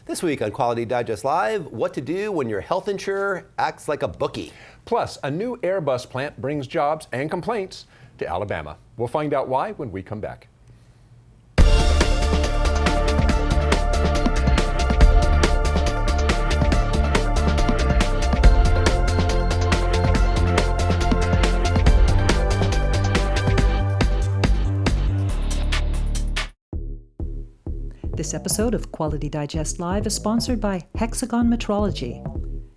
This week on Quality Digest Live, what to do when your health insurer acts like a bookie. Plus, a new Airbus plant brings jobs and complaints to Alabama. We'll find out why when we come back. This episode of Quality Digest Live is sponsored by Hexagon Metrology.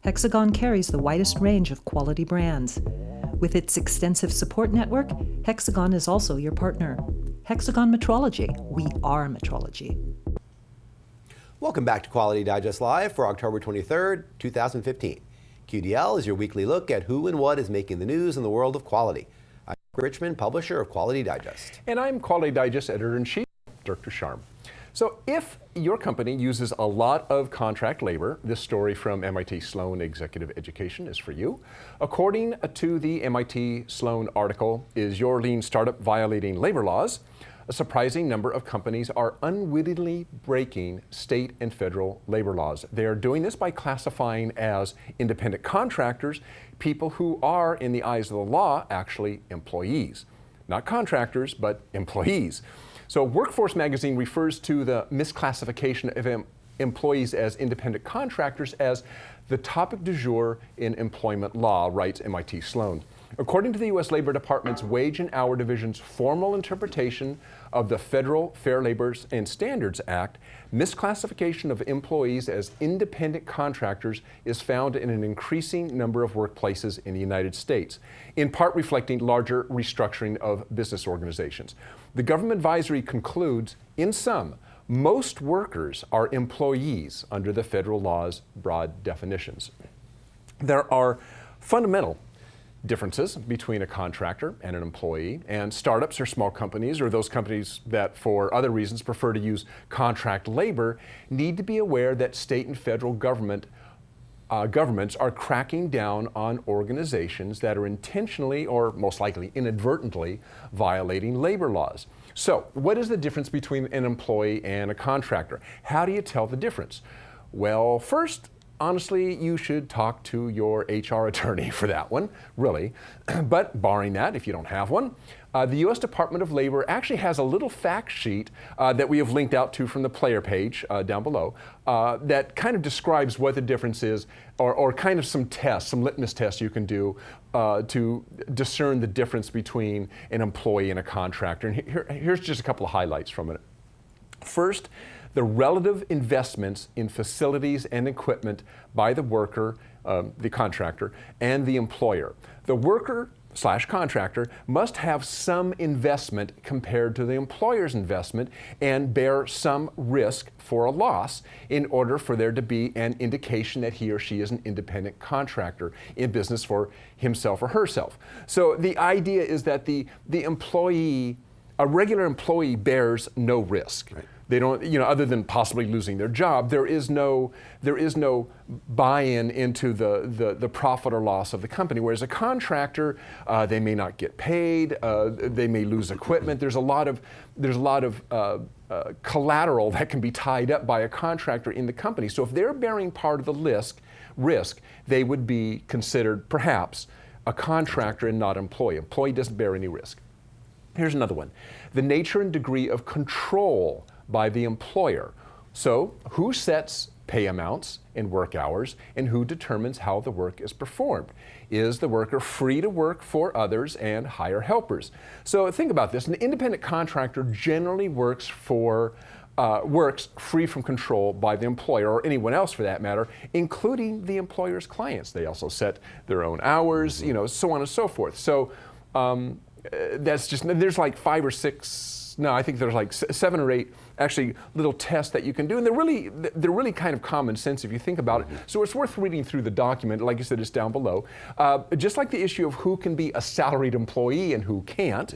Hexagon carries the widest range of quality brands. With its extensive support network, Hexagon is also your partner. Hexagon Metrology. We are metrology. Welcome back to Quality Digest Live for October 23rd, 2015. QDL is your weekly look at who and what is making the news in the world of quality. I'm Rick Richmond, publisher of Quality Digest. And I'm Quality Digest editor-in-chief, Dirk Ducharme. So if your company uses a lot of contract labor, this story from MIT Sloan Executive Education is for you. According to the MIT Sloan article, Is Your Lean Startup Violating Labor Laws? A surprising number of companies are unwittingly breaking state and federal labor laws. They are doing this by classifying as independent contractors people who are, in the eyes of the law, actually employees. Not contractors, but employees. So Workforce magazine refers to the misclassification of employees as independent contractors as the topic du jour in employment law, writes MIT Sloan. According to the U.S. Labor Department's Wage and Hour Division's formal interpretation of the Federal Fair Labor and Standards Act, misclassification of employees as independent contractors is found in an increasing number of workplaces in the United States, in part reflecting larger restructuring of business organizations. The government advisory concludes, in sum, most workers are employees under the federal law's broad definitions. There are fundamental differences between a contractor and an employee, and startups or small companies, or those companies that for other reasons prefer to use contract labor, need to be aware that state and federal governments are cracking down on organizations that are intentionally, or most likely inadvertently, violating labor laws. So, what is the difference between an employee and a contractor? How do you tell the difference? Well, first, honestly, you should talk to your HR attorney for that one, really. But barring that, if you don't have one, the U.S. Department of Labor actually has a little fact sheet that we have linked out to from the player page down below that kind of describes what the difference is, or kind of some tests, some litmus tests you can do to discern the difference between an employee and a contractor. And here's just a couple of highlights from it. First, the relative investments in facilities and equipment by the worker, the contractor, and the employer. The worker/contractor must have some investment compared to the employer's investment and bear some risk for a loss in order for there to be an indication that he or she is an independent contractor in business for himself or herself. So the idea is that the employee, a regular employee, bears no risk. Right. They don't, other than possibly losing their job, there is no buy-in into the profit or loss of the company. Whereas a contractor, they may not get paid, they may lose equipment. There's a lot of collateral that can be tied up by a contractor in the company. So if they're bearing part of the risk, they would be considered perhaps a contractor and not employee. Employee doesn't bear any risk. Here's another one: the nature and degree of control by the employer. So, who sets pay amounts and work hours, and who determines how the work is performed? Is the worker free to work for others and hire helpers? So think about this. An independent contractor generally works free from control by the employer, or anyone else for that matter, including the employer's clients. They also set their own hours, so on and so forth. So that's just, there's like 5 or 6, no, I think there's like 7 or 8 actually little tests that you can do, and they're really kind of common sense if you think about it. So it's worth reading through the document. Like I said, it's down below. Just like the issue of who can be a salaried employee and who can't,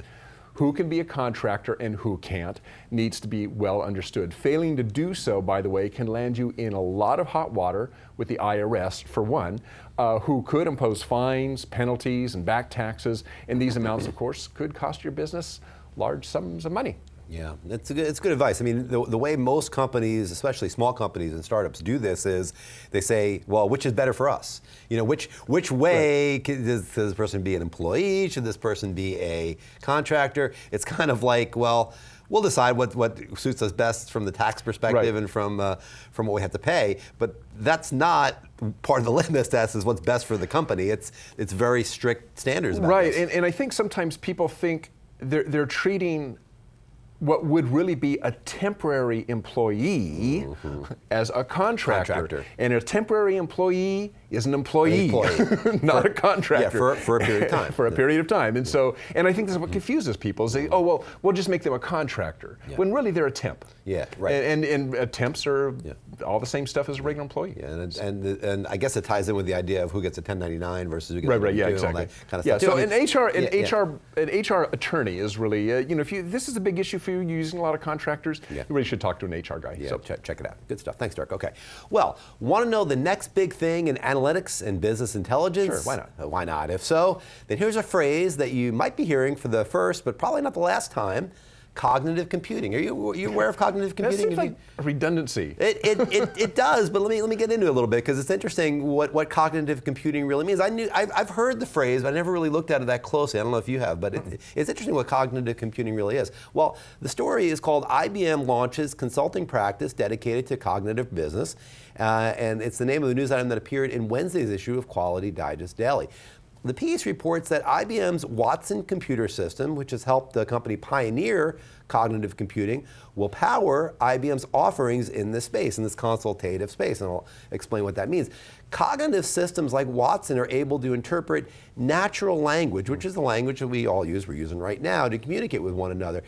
who can be a contractor and who can't, needs to be well understood. Failing to do so, by the way, can land you in a lot of hot water with the IRS, for one, who could impose fines, penalties, and back taxes, and these amounts, of course, could cost your business large sums of money. Yeah, it's good advice. I mean, the way most companies, especially small companies and startups, do this is they say, well, which is better for us? You know, which way does this person be an employee? Should this person be a contractor? It's kind of like, well, we'll decide what suits us best from the tax perspective and from what we have to pay. But that's not part of the litmus test. Is what's best for the company. It's very strict standards about this. And I think sometimes people think they're treating what would really be a temporary employee as a contractor. And a temporary employee is an employee, not a contractor. Yeah, for a period of time. For a period of time. And so, and I think this is what confuses people. Is they, oh, well, we'll just make them a contractor. When really they're a temp. Yeah, right. And temps are all the same stuff as a regular employee. Yeah, and I guess it ties in with the idea of who gets a 101099 versus who gets a 1032 exactly. and that kind of stuff. So an HR attorney is really, you know, if this is a big issue for you, you're using a lot of contractors, you really should talk to an HR guy. Yeah, so check it out. Good stuff. Thanks, Dirk. Okay. Well, want to know the next big thing in analytics and business intelligence? Sure, why not? Why not? If so, then here's a phrase that you might be hearing for the first, but probably not the last time. Cognitive computing. Are you aware of cognitive computing? That seems like a redundancy. It does, but let me get into it a little bit because it's interesting what cognitive computing really means. I've heard the phrase, but I never really looked at it that closely. I don't know if you have, but it's interesting what cognitive computing really is. Well, the story is called IBM launches consulting practice dedicated to cognitive business, and it's the name of the news item that appeared in Wednesday's issue of Quality Digest Daily. The piece reports that IBM's Watson computer system, which has helped the company pioneer cognitive computing, will power IBM's offerings in this space, in this consultative space, and I'll explain what that means. Cognitive systems like Watson are able to interpret natural language, which is the language that we all use, we're using right now, to communicate with one another.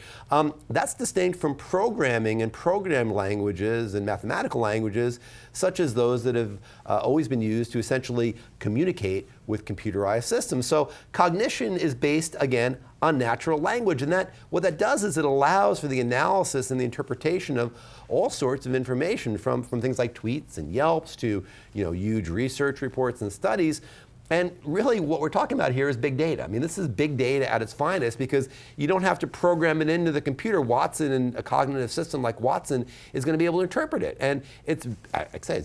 That's distinct from programming and program languages and mathematical languages, such as those that have always been used to essentially communicate with computerized systems. So cognition is based, again, on natural language, and what that does is it allows for the analysis and the interpretation of all sorts of information, from things like tweets and Yelps to huge research reports and studies. And really what we're talking about here is big data. I mean, this is big data at its finest because you don't have to program it into the computer. Watson, and a cognitive system like Watson, is going to be able to interpret it. And it's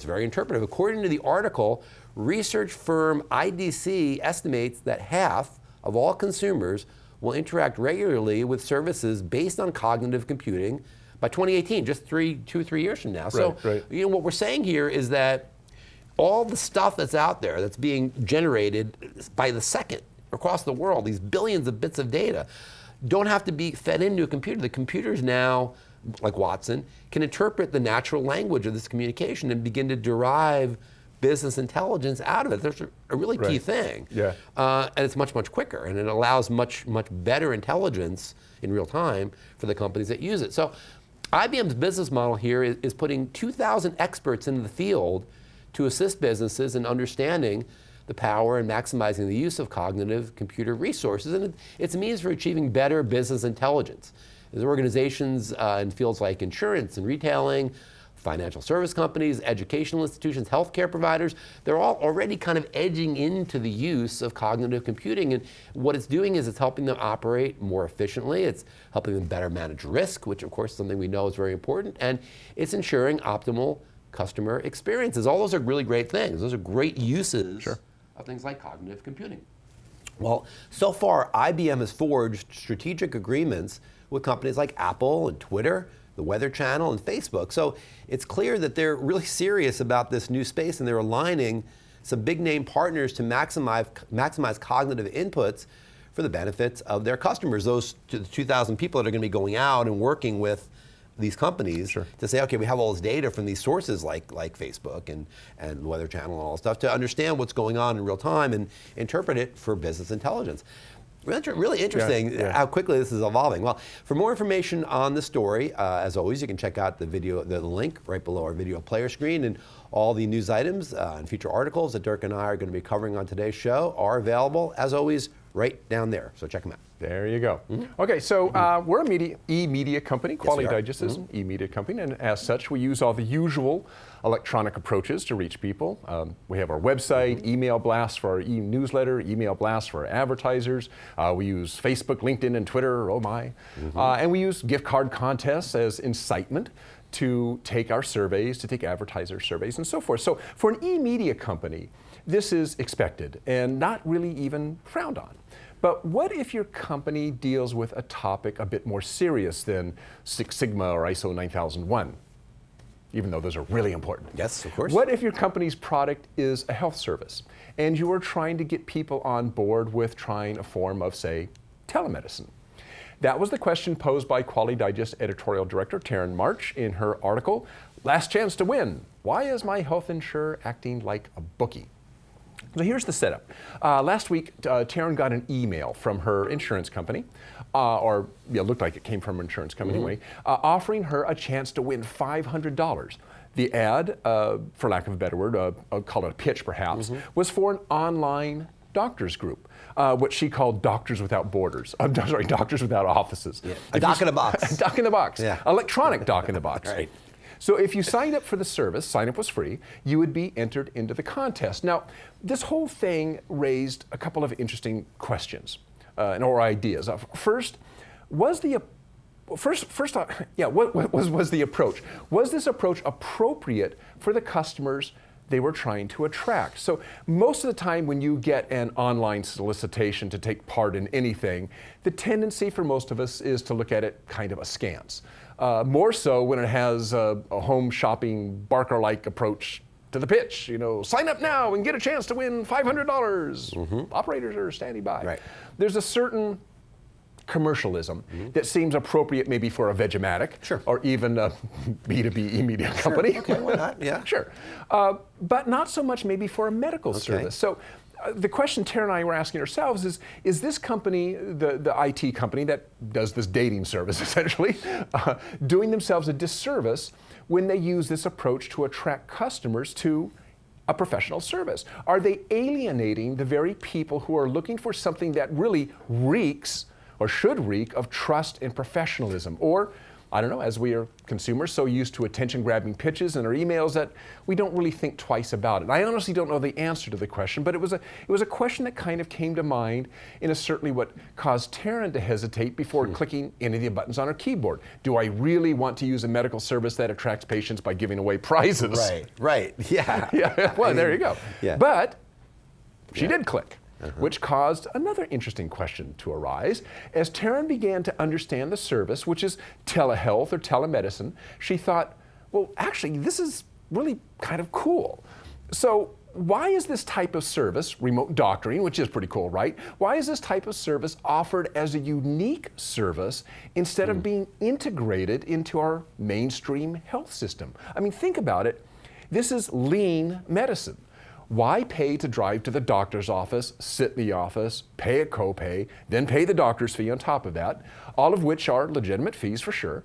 very interpretive. According to the article, research firm IDC estimates that half of all consumers will interact regularly with services based on cognitive computing by 2018, just 2 or 3 years from now. So what we're saying here is that all the stuff that's out there that's being generated by the second across the world, these billions of bits of data, don't have to be fed into a computer. The computers now, like Watson, can interpret the natural language of this communication and begin to derive business intelligence out of it. That's a really key thing. And it's much, much quicker, and it allows much, much better intelligence in real time for the companies that use it. So IBM's business model here is putting 2,000 experts into the field to assist businesses in understanding the power and maximizing the use of cognitive computer resources. And it's a means for achieving better business intelligence. There's organizations in fields like insurance and retailing, financial service companies, educational institutions, healthcare providers, they're all already kind of edging into the use of cognitive computing. And what it's doing is it's helping them operate more efficiently. It's helping them better manage risk, which of course is something we know is very important. And it's ensuring optimal customer experiences. All those are really great things. Those are great uses of things like cognitive computing. Well, so far, IBM has forged strategic agreements with companies like Apple and Twitter, the Weather Channel, and Facebook. So it's clear that they're really serious about this new space, and they're aligning some big name partners to maximize cognitive inputs for the benefits of their customers, those 2,000 people that are going to be going out and working with these companies to say, okay, we have all this data from these sources like Facebook and the Weather Channel and all this stuff to understand what's going on in real time and interpret it for business intelligence. Really interesting how quickly this is evolving. Well, for more information on the story, as always, you can check out the video, the link right below our video player screen, and all the news items and feature articles that Dirk and I are going to be covering on today's show are available, as always, right down there. So check them out. There you go. Okay, so we're a e-media company. Quality we are. Digest is an e-media company, and as such, we use all the usual electronic approaches to reach people. We have our website, email blasts for our e-newsletter, email blasts for our advertisers. We use Facebook, LinkedIn, and Twitter, oh my. And we use gift card contests as incitement to take our surveys, to take advertiser surveys, and so forth. So for an e-media company, this is expected and not really even frowned on. But what if your company deals with a topic a bit more serious than Six Sigma or ISO 9001? Even though those are really important. Yes, of course. What if your company's product is a health service and you are trying to get people on board with trying a form of, say, telemedicine? That was the question posed by Quality Digest editorial director Taryn March in her article, Last Chance to Win. Why is my health insurer acting like a bookie? So here's the setup. Last week, Taryn got an email from her insurance company, or it looked like it came from her insurance company anyway, offering her a chance to win $500. The ad, for lack of a better word, I'll call it a pitch perhaps, was for an online doctors group, what she called Doctors Without Borders. I'm sorry, Doctors Without Offices. Yeah. A doc in a box. A doc in a box. Yeah. Electronic doc in a box. Right. So if you signed up for the service, sign up was free, you would be entered into the contest. Now, this whole thing raised a couple of interesting questions or ideas. First, what was the approach? Was this approach appropriate for the customers they were trying to attract? So most of the time when you get an online solicitation to take part in anything, the tendency for most of us is to look at it kind of askance. More so when it has a home shopping Barker-like approach to the pitch. You know, sign up now and get a chance to win $500. Operators are standing by. Right. There's a certain commercialism that seems appropriate maybe for a Vegematic or even a B2B e-media company. Okay, why not? Yeah. Sure. But not so much maybe for a medical service. So the question Tara and I were asking ourselves is this company, the IT company that does this dating service essentially, doing themselves a disservice when they use this approach to attract customers to a professional service? Are they alienating the very people who are looking for something that really reeks or should reek of trust and professionalism? Or, I don't know, as we are consumers so used to attention-grabbing pitches in our emails that we don't really think twice about it. I honestly don't know the answer to the question, but it was a question that kind of came to mind and is certainly what caused Taryn to hesitate before clicking any of the buttons on her keyboard. Do I really want to use a medical service that attracts patients by giving away prizes? Right, yeah. Yeah, well, there you go. Yeah. But she did click. Which caused another interesting question to arise. As Taryn began to understand the service, which is telehealth or telemedicine, she thought, well, actually, this is really kind of cool. So why is this type of service, remote doctoring, which is pretty cool, right? Why is this type of service offered as a unique service instead of being integrated into our mainstream health system? I mean, think about it. This is lean medicine. Why pay to drive to the doctor's office, sit in the office, pay a copay, then pay the doctor's fee on top of that, all of which are legitimate fees for sure,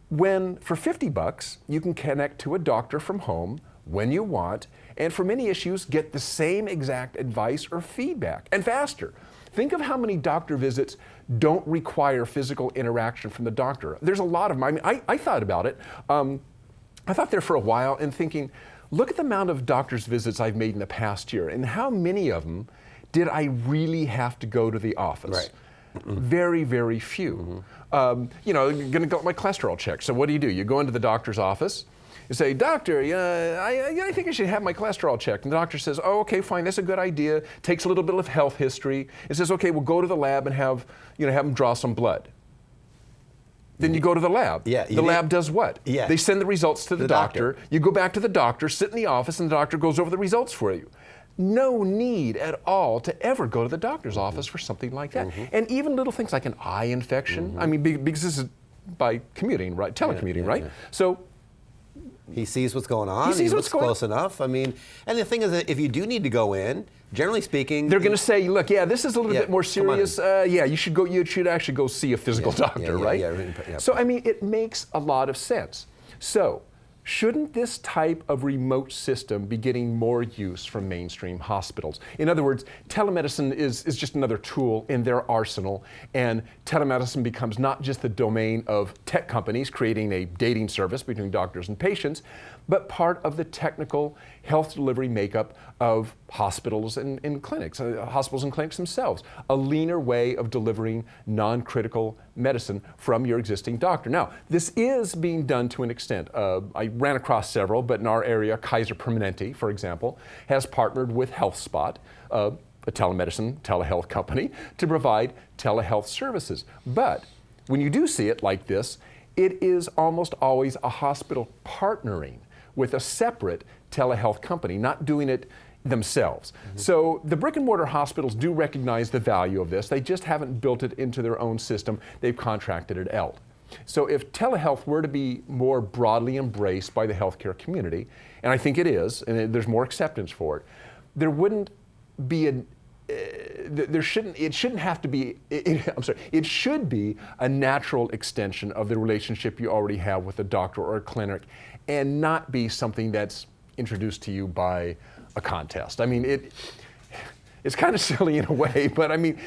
when for $50 you can connect to a doctor from home when you want, and for many issues get the same exact advice or feedback, and faster. Think of how many doctor visits don't require physical interaction from the doctor. There's a lot of them. I mean, I thought about it. I thought there for a while and thinking, look at the amount of doctor's visits I've made in the past year, and how many of them did I really have to go to the office? Right. Very, very few. You know, I'm going to get my cholesterol checked. So what do? You go into the doctor's office, you say, doctor, I think I should have my cholesterol checked. And the doctor says, oh, okay, fine, that's a good idea. Takes a little bit of health history. It says, okay, we'll go to the lab and have them draw some blood. Then you go to the lab. Yeah, the lab does what? Yeah. They send the results to the doctor. You go back to the doctor, sit in the office, and the doctor goes over the results for you. No need at all to ever go to the doctor's office for something like that. And even little things like an eye infection. I mean, because this is by commuting, right? Telecommuting, right? So he sees what's going on. He sees what's going on. Close enough. I mean, and the thing is that if you do need to go in, generally speaking, they're going to say, look, yeah, this is a little bit more serious. Yeah, you should actually go see a physical doctor, right? Yeah. So, I mean, it makes a lot of sense. So, shouldn't this type of remote system be getting more use from mainstream hospitals? In other words, telemedicine is just another tool in their arsenal, and telemedicine becomes not just the domain of tech companies creating a dating service between doctors and patients, but part of the technical health delivery makeup of hospitals and clinics, hospitals and clinics themselves, a leaner way of delivering non-critical medicine from your existing doctor. Now, this is being done to an extent. I ran across several, but in our area, Kaiser Permanente, for example, has partnered with HealthSpot, a telemedicine, telehealth company, to provide telehealth services. But when you do see it like this, it is almost always a hospital partnering with a separate telehealth company, not doing it themselves. So the brick and mortar hospitals do recognize the value of this. They just haven't built it into their own system. They've contracted it out. So if telehealth were to be more broadly embraced by the healthcare community, and I think it is, and there's more acceptance for it, there wouldn't be it shouldn't have to be, it should be a natural extension of the relationship you already have with a doctor or a clinic, and not be something that's introduced to you by a contest. I mean, it's kind of silly in a way, but I mean,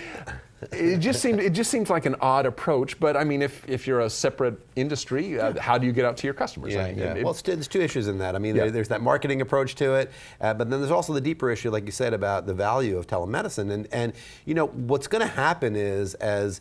it just seems like an odd approach. But I mean, if you're a separate industry, how do you get out to your customers? I mean, well, there's two issues in that. I mean, there's that marketing approach to it, but then there's also the deeper issue, like you said, about the value of telemedicine. And you know, what's going to happen is as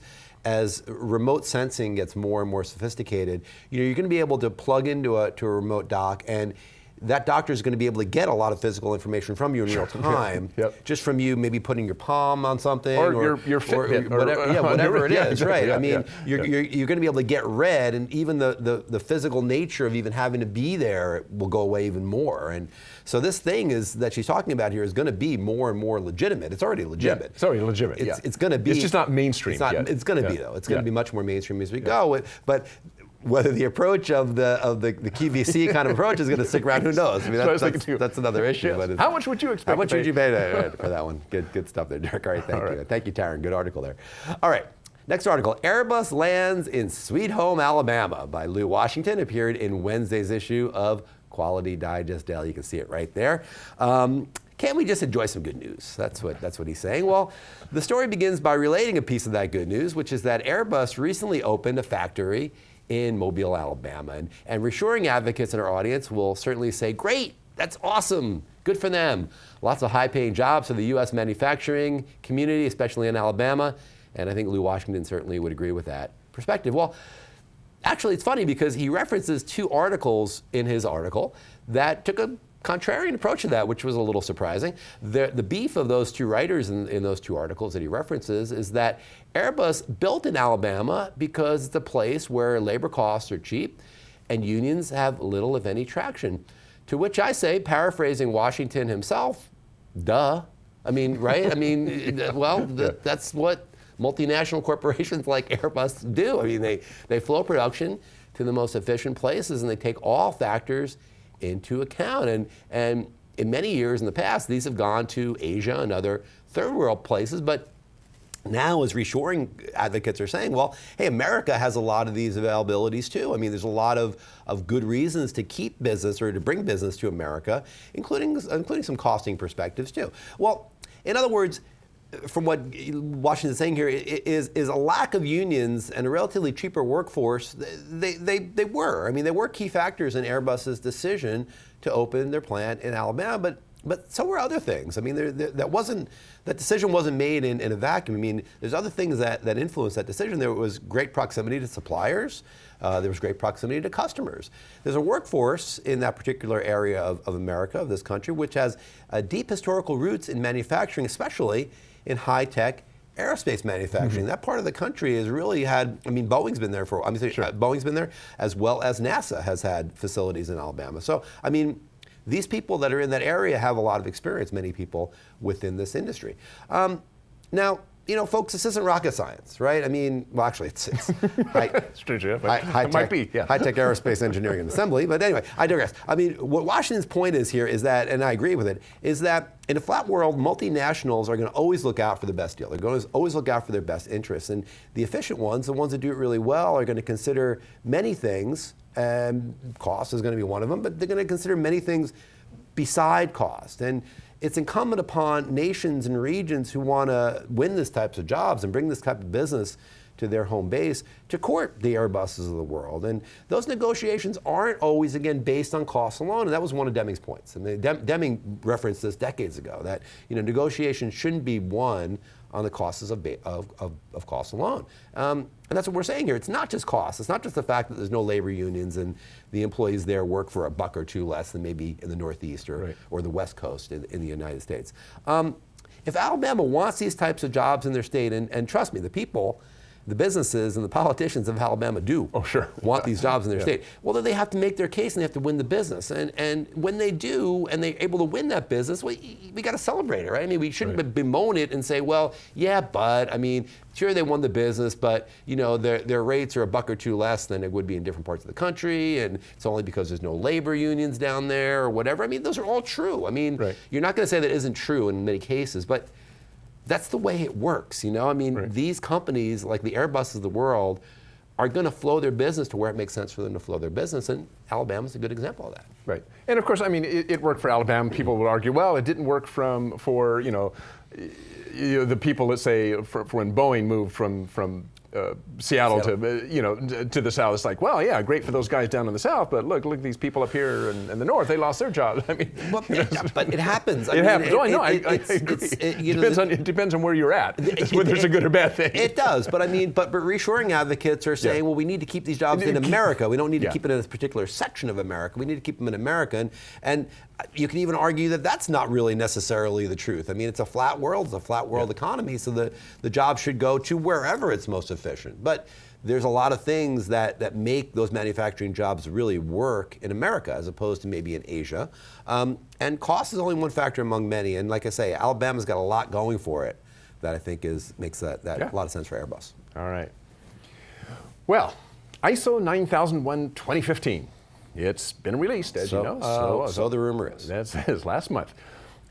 remote sensing gets more and more sophisticated, you know, you're going to be able to plug into a remote dock, and that doctor is going to be able to get a lot of physical information from you in real time, just from you maybe putting your palm on something, or your Fitbit, or whatever it is, exactly, right? I mean, you're going to be able to get read, and even the physical nature of even having to be there will go away even more. And so this thing that she's talking about here is going to be more and more legitimate. It's already legitimate. It's already legitimate. It's going to be. It's just not mainstream yet. It's going to be though. It's going to be much more mainstream as we go. But whether the approach of the QVC kind of approach is going to stick around, who knows? I mean, that's another issue. Yes. But how much would you expect? How much would you pay for that one? Good stuff there, Derek. All right, thank you. Thank you, Taryn. Good article there. All right, next article. Airbus lands in Sweet Home, Alabama by Lou Washington, appeared in Wednesday's issue of Quality Digest Daily. You can see it right there. Can't we just enjoy some good news? That's what he's saying. Well, the story begins by relating a piece of that good news, which is that Airbus recently opened a factory in Mobile, Alabama. And reshoring advocates in our audience will certainly say, great, that's awesome, good for them. Lots of high-paying jobs for the U.S. manufacturing community, especially in Alabama. And I think Lou Washington certainly would agree with that perspective. Well, actually, it's funny because he references two articles in his article that took a contrarian approach to that, which was a little surprising. The beef of those two writers in those two articles that he references is that Airbus built in Alabama because it's a place where labor costs are cheap and unions have little, if any, traction. To which I say, paraphrasing Washington himself, duh. I mean, right? I mean, well, that's what multinational corporations like Airbus do. I mean, they flow production to the most efficient places, and they take all factors into account. And in many years in the past, these have gone to Asia and other third world places. But now, as reshoring advocates are saying, well, hey, America has a lot of these availabilities too. I mean, there's a lot of good reasons to keep business or to bring business to America, including some costing perspectives too. Well, in other words, from what Washington's saying here is a lack of unions and a relatively cheaper workforce. They were key factors in Airbus's decision to open their plant in Alabama, but so were other things. I mean, that decision wasn't made in a vacuum. I mean, there's other things that influenced that decision. There was great proximity to suppliers. There was great proximity to customers. There's a workforce in that particular area of America, of this country, which has deep historical roots in manufacturing, especially in high-tech aerospace manufacturing. That part of the country has really had, I mean, Boeing's been there Boeing's been there, as well as NASA has had facilities in Alabama. So, I mean, these people that are in that area have a lot of experience, many people within this industry. Now, you know, folks, this isn't rocket science, right? I mean, well, actually, it's it's true, Jeff. It might be, high-tech aerospace engineering and assembly. But anyway, I digress. I mean, what Washington's point is here is that, and I agree with it, is that in a flat world, multinationals are going to always look out for the best deal. They're going to always look out for their best interests. And the efficient ones, the ones that do it really well, are going to consider many things And cost is going to be one of them, but they're going to consider many things beside cost. And it's incumbent upon nations and regions who want to win these types of jobs and bring this type of business to their home base to court the Airbuses of the world. And those negotiations aren't always, again, based on cost alone. And that was one of Deming's points. And Deming referenced this decades ago, that negotiations shouldn't be won on the costs of cost alone. And that's what we're saying here. It's not just cost. It's not just the fact that there's no labor unions and the employees there work for $1 or $2 less than maybe in the Northeast or the West Coast in the United States. If Alabama wants these types of jobs in their state, and trust me, the people, the businesses and the politicians of Alabama do want these jobs in their state. Well, then they have to make their case and they have to win the business. And when they do, and they're able to win that business, well, we got to celebrate it, right? I mean, we shouldn't bemoan it and say, well, yeah, but, I mean, sure they won the business, but their rates are $1 or $2 less than it would be in different parts of the country, and it's only because there's no labor unions down there or whatever. I mean, those are all true. I mean, you're not going to say that isn't true in many cases, but that's the way it works, I mean, these companies like the Airbuses of the world are going to flow their business to where it makes sense for them to flow their business, and Alabama's a good example of that. Right, and of course, I mean, it worked for Alabama. People would argue, well, it didn't work for the people, let's say, for when Boeing moved from Seattle to the south. It's like, well, yeah, great for those guys down in the south, but look at these people up here in the north. They lost their jobs. I mean, but it happens. I agree. It depends on where you're at. Whether it's a good or bad thing. It does, but I mean, but reshoring advocates are saying, well, we need to keep these jobs in America. We don't need to keep it in a particular section of America. We need to keep them in America, and you can even argue that that's not really necessarily the truth. I mean, it's a flat world. It's a flat world economy, so the job should go to wherever it's most efficient. But there's a lot of things that make those manufacturing jobs really work in America as opposed to maybe in Asia. And cost is only one factor among many. And like I say, Alabama's got a lot going for it that I think makes that a lot of sense for Airbus. All right. Well, ISO 9001:2015. It's been released, as you know. So the rumor is. That's last month.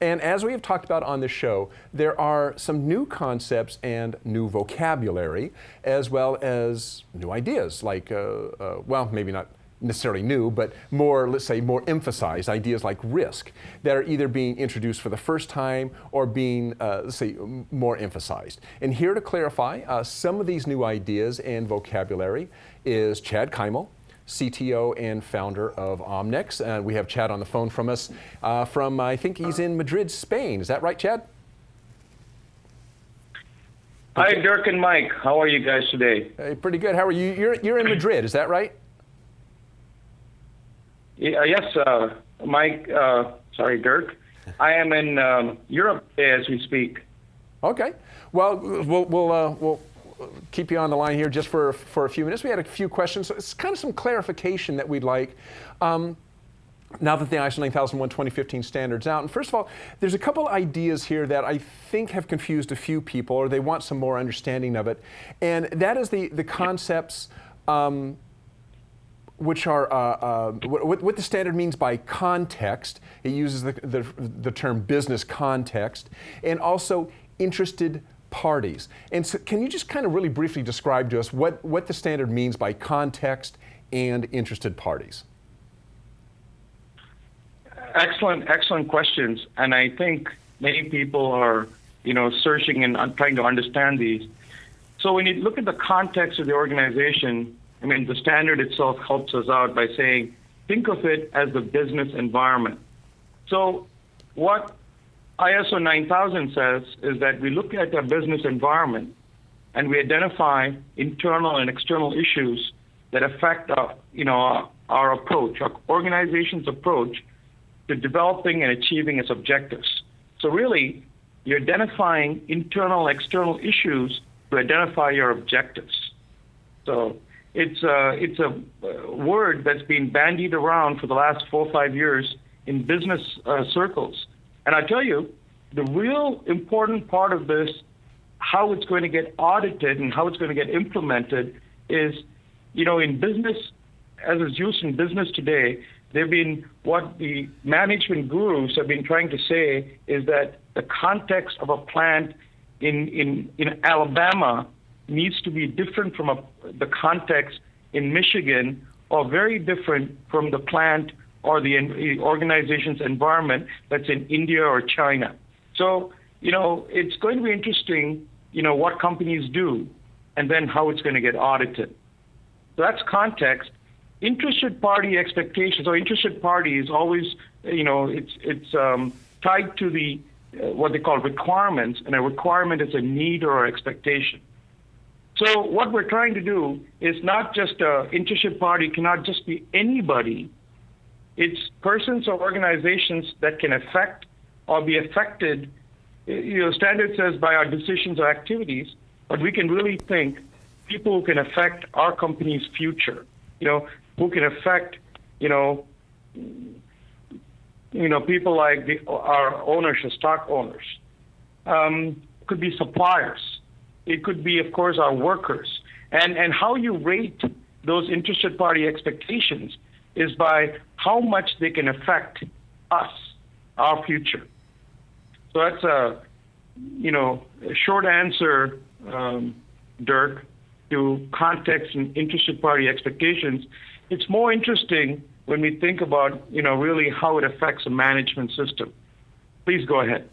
And as we have talked about on this show, there are some new concepts and new vocabulary, as well as new ideas, like, well, maybe not necessarily new, but more, let's say, more emphasized ideas like risk that are either being introduced for the first time or being, let's say, more emphasized. And here to clarify some of these new ideas and vocabulary is Chad Kymal, CTO and founder of Omnex. We have Chad on the phone from us from, I think he's in Madrid, Spain. Is that right, Chad? Hi, Dirk and Mike. How are you guys today? Hey, pretty good. How are you? You're in Madrid, is that right? Yes, Mike. Sorry, Dirk. I am in Europe as we speak. Okay. Well, we'll keep you on the line here just for a few minutes. We had a few questions. So it's kind of some clarification that we'd like now that the ISO 9001:2015 standard's out. And first of all, there's a couple ideas here that I think have confused a few people, or they want some more understanding of it. And that is the concepts which are what the standard means by context. It uses the term business context, and also interested parties. And so can you just kind of really briefly describe to us what the standard means by context and interested parties? Excellent questions. And I think many people are, searching and trying to understand these. So when you look at the context of the organization, I mean, the standard itself helps us out by saying, think of it as the business environment. So what ISO 9000 says is that we look at our business environment and we identify internal and external issues that affect our approach, our organization's approach to developing and achieving its objectives. So really, you're identifying internal and external issues to identify your objectives. So it's a word that's been bandied around for the last 4 or 5 years in business circles. And I tell you, the real important part of this, how it's going to get audited and how it's going to get implemented is, in business, as is used in business today, they've been, what the management gurus have been trying to say is that the context of a plant in Alabama needs to be different from the context in Michigan are very different from the plant or the organization's environment that's in India or China. So, it's going to be interesting, what companies do and then how it's going to get audited. So that's context. Interested party expectations or interested party is always, it's tied to the what they call requirements, and a requirement is a need or expectation. So what we're trying to do is not just interested party cannot just be anybody. It's persons or organizations that can affect or be affected. Standard says by our decisions or activities, but we can really think people who can affect our company's future. Who can affect, people like our owners, the stock owners. Could be suppliers. It could be, of course, our workers. And how you rate those interested party expectations is by how much they can affect us, our future. So that's a short answer, Dirk, to context and interested party expectations. It's more interesting when we think about, really how it affects a management system. Please go ahead.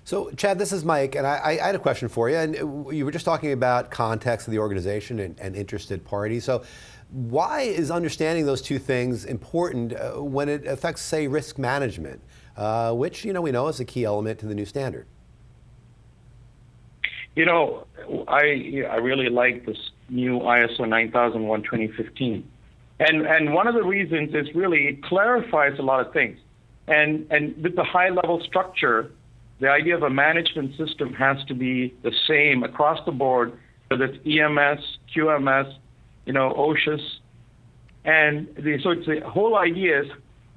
So, Chad, this is Mike, and I had a question for you. And you were just talking about context of the organization and interested parties. So why is understanding those two things important when it affects, say, risk management, which, we know is a key element to the new standard? I really like this new ISO 9001 2015. And one of the reasons is really it clarifies a lot of things. And with the high-level structure, the idea of a management system has to be the same across the board, whether it's EMS, QMS, OSHAS. And so it's the whole idea is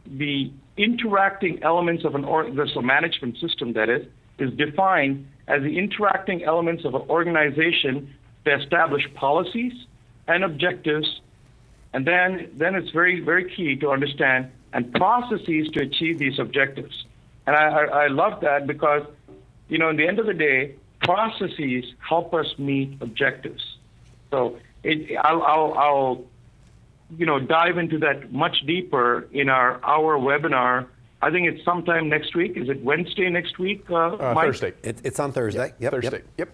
the interacting elements of a management system, that is defined as the interacting elements of an organization to establish policies and objectives. And then it's very, very key to understand and processes to achieve these objectives. And I love that because, in the end of the day, processes help us meet objectives. So I'll dive into that much deeper in our webinar. I think it's sometime next week. Is it Wednesday next week, Mike? Thursday. It's on Thursday. Yep. Thursday. Yep.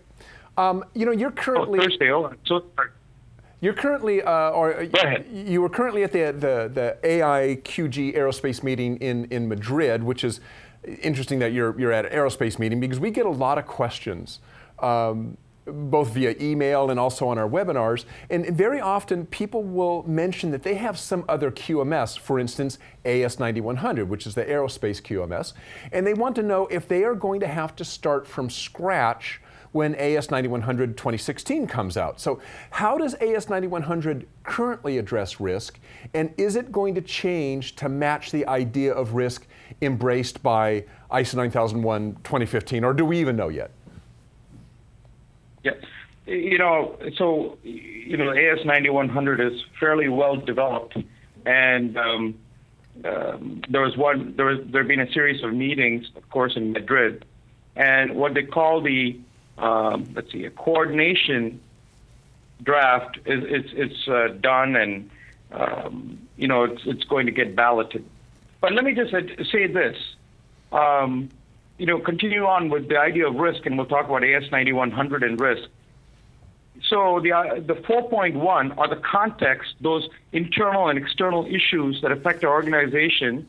You're currently. Thursday. Oh, so sorry. You're currently, you were currently at the AIQG aerospace meeting in Madrid, which is interesting that you're at an aerospace meeting because we get a lot of questions, both via email and also on our webinars. And very often people will mention that they have some other QMS, for instance, AS9100, which is the aerospace QMS, and they want to know if they are going to have to start from scratch when AS9100 2016 comes out. So how does AS9100 currently address risk, and is it going to change to match the idea of risk embraced by ISO 9001 2015, or do we even know yet? Yeah, AS9100 is fairly well developed, and there have been a series of meetings, of course, in Madrid, and what they call the a coordination draft it's done, and it's going to get balloted. But let me just say this. Continue on with the idea of risk, and we'll talk about AS9100 and risk. So the 4.1 are the context, those internal and external issues that affect our organization,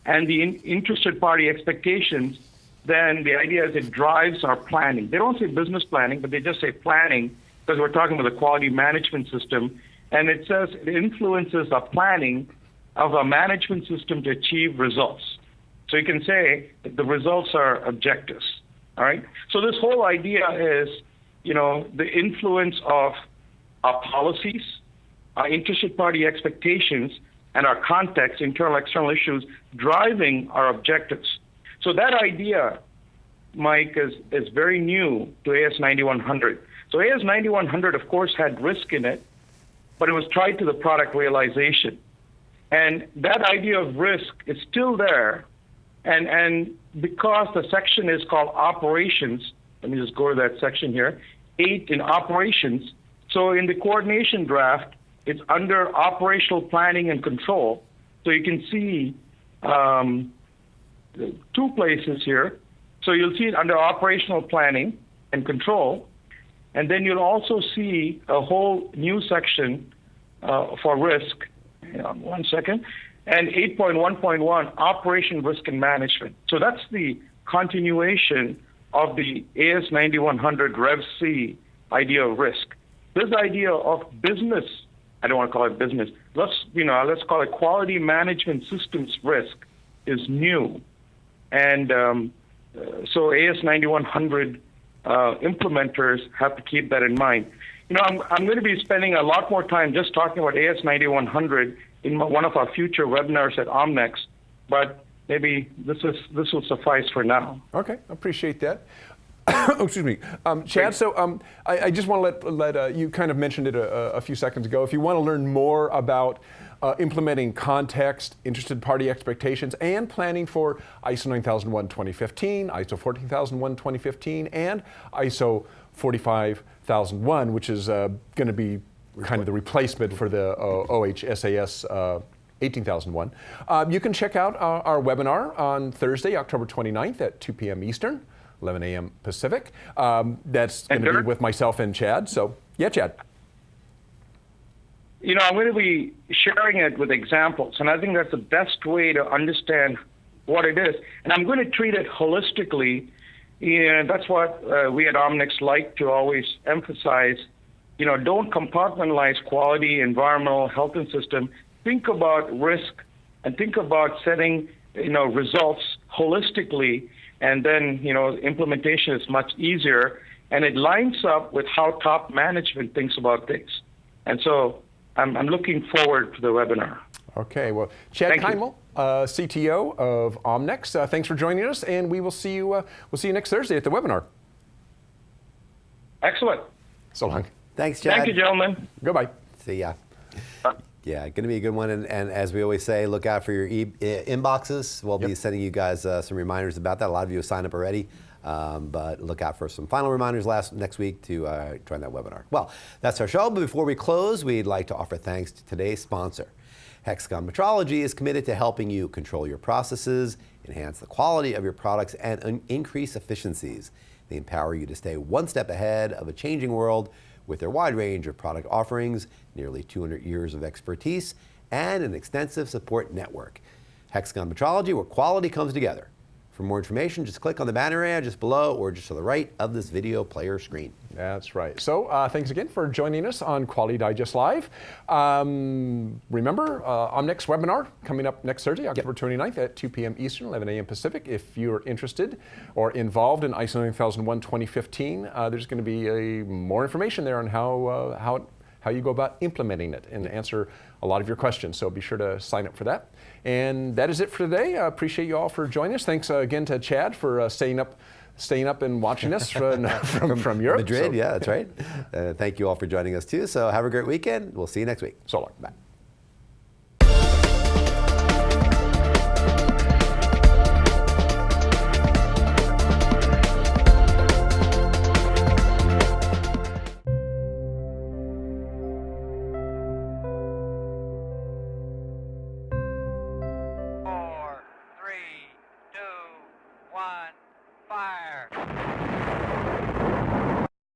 and the interested party expectations. Then the idea is it drives our planning. They don't say business planning, but they just say planning because we're talking about the quality management system. And it says it influences our planning of a management system to achieve results. So you can say that the results are objectives. All right. So this whole idea is, the influence of our policies, our interested party expectations, and our context, internal, external issues driving our objectives. So that idea, Mike, is very new to AS9100. So AS9100, of course, had risk in it, but it was tied to the product realization. And that idea of risk is still there. And because the section is called operations, let me just go to that section here, 8 in operations. So in the coordination draft, it's under operational planning and control. So you can see 2 places here. So you'll see it under operational planning and control. And then you'll also see a whole new section for risk. Hang on 1 second. And 8.1.1, operation risk and management. So that's the continuation of the AS 9100 Rev C idea of risk. This idea of business, I don't want to call it business, let's call it quality management systems risk, is new. And so AS 9100 implementers have to keep that in mind. I'm going to be spending a lot more time just talking about AS 9100 in one of our future webinars at Omnex, but maybe this will suffice for now. Okay, appreciate that. Oh, excuse me, Chad. So I just want to let you kind of mentioned it a few seconds ago. If you want to learn more about implementing context, interested party expectations, and planning for ISO 9001 2015, ISO 14001 2015, and ISO 45001, which is going to be kind of the replacement for the OHSAS 18001. You can check out our webinar on Thursday, October 29th at 2 p.m. Eastern, 11 a.m. Pacific. That's going to be with myself and Chad. So, yeah, Chad. I'm going to be sharing it with examples, and I think that's the best way to understand what it is. And I'm going to treat it holistically. That's what we at Omnex like to always emphasize. Don't compartmentalize quality, environmental, health, and system. Think about risk and think about setting, results holistically, and then, implementation is much easier, and it lines up with how top management thinks about things. And so I'm looking forward to the webinar. Okay, well, Chad Kymal, CTO of Omnex, thanks for joining us, and we will see you. We'll see you next Thursday at the webinar. Excellent. So long. Thanks, Chad. Thank you, gentlemen. Goodbye. See ya. Yeah, going to be a good one. And as we always say, look out for your inboxes. We'll be sending you guys some reminders about that. A lot of you have signed up already. But look out for some final reminders next week to join that webinar. Well, that's our show. But before we close, we'd like to offer thanks to today's sponsor. Hexagon Metrology is committed to helping you control your processes, enhance the quality of your products, and increase efficiencies. They empower you to stay one step ahead of a changing world with their wide range of product offerings, nearly 200 years of expertise, and an extensive support network. Hexagon Metrology, where quality comes together. For more information, just click on the banner area just below or just to the right of this video player screen. That's right. So thanks again for joining us on Quality Digest Live. Remember, Omnex webinar coming up next Thursday, October 29th at 2 p.m. Eastern, 11 a.m. Pacific. If you're interested or involved in ISO 9001 2015, there's going to be more information there on how you go about implementing it and answer a lot of your questions. So be sure to sign up for that. And that is it for today. I appreciate you all for joining us. Thanks again to Chad for staying up and watching us from Europe. Madrid, yeah, that's right. Thank you all for joining us too. So have a great weekend. We'll see you next week. So long. Bye.